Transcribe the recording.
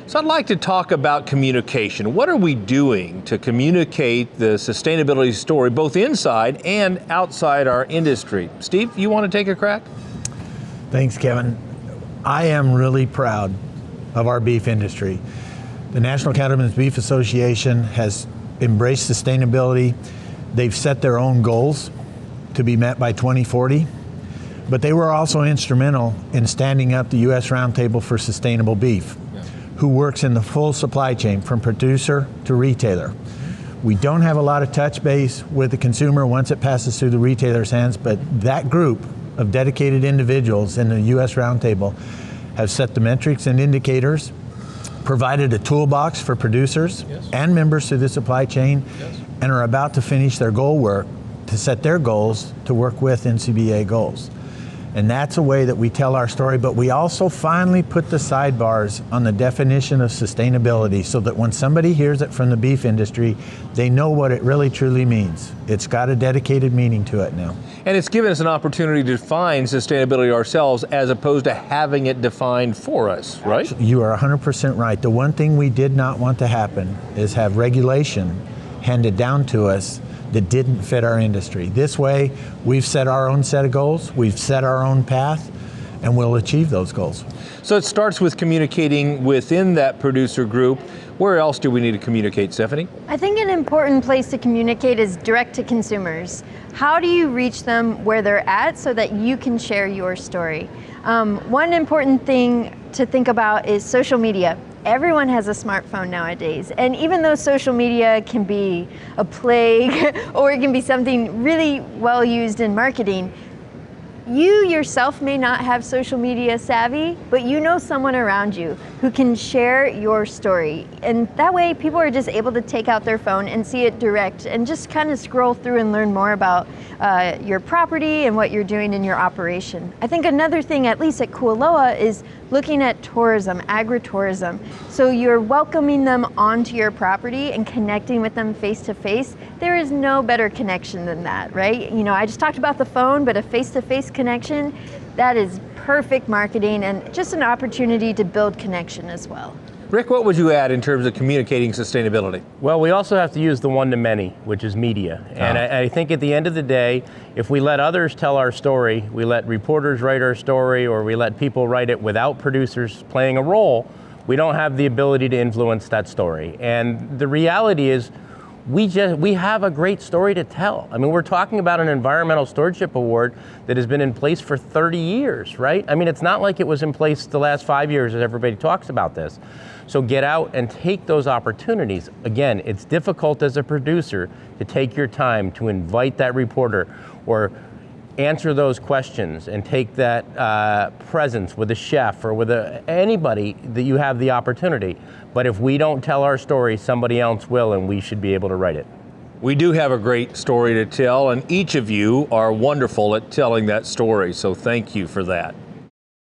So I'd like to talk about communication. What are we doing to communicate the sustainability story both inside and outside our industry? Steve, you want to take a crack? Thanks, Kevin. I am really proud of our beef industry. The National Cattlemen's Beef Association has embraced sustainability. They've set their own goals to be met by 2040, but they were also instrumental in standing up the U.S. Roundtable for Sustainable Beef, who works in the full supply chain from producer to retailer. We don't have a lot of touch base with the consumer once it passes through the retailer's hands, but that group of dedicated individuals in the U.S. Roundtable have set the metrics and indicators, provided a toolbox for producers and members through the supply chain, and are about to finish their goal work to set their goals to work with NCBA goals. And that's a way that we tell our story, but we also finally put the sidebars on the definition of sustainability so that when somebody hears it from the beef industry, they know what it really truly means. It's got a dedicated meaning to it now. And it's given us an opportunity to define sustainability ourselves as opposed to having it defined for us, right? You are 100% right. The one thing we did not want to happen is have regulation handed down to us that didn't fit our industry. This way, we've set our own set of goals, we've set our own path, and we'll achieve those goals. So it starts with communicating within that producer group. Where else do we need to communicate, Stephanie? I think an important place to communicate is direct to consumers. How do you reach them where they're at so that you can share your story? One important thing to think about is social media. Everyone has a smartphone nowadays, and even though social media can be a plague or it can be something really well used in marketing, you yourself may not have social media savvy, but you know someone around you who can share your story. And that way people are just able to take out their phone and see it direct and just kind of scroll through and learn more about your property and what you're doing in your operation. I think another thing, at least at Kualoa, is looking at tourism, agritourism. So you're welcoming them onto your property and connecting with them face to face. There is no better connection than that, right? You know, I just talked about the phone, but a face-to-face connection, that is perfect marketing and just an opportunity to build connection as well. Rick, what would you add in terms of communicating sustainability? Well, we also have to use the one-to-many, which is media. And I think at the end of the day, if we let others tell our story, we let reporters write our story, or we let people write it without producers playing a role, we don't have the ability to influence that story. And the reality is, we have a great story to tell. I mean, we're talking about an environmental stewardship award that has been in place for 30 years, right? I mean, it's not like it was in place the last 5 years as everybody talks about this. So get out and take those opportunities. Again, it's difficult as a producer to take your time to invite that reporter or answer those questions and take that presence with a chef or with anybody that you have the opportunity. But if we don't tell our story, somebody else will, and we should be able to write it. We do have a great story to tell, and each of you are wonderful at telling that story, so thank you for that.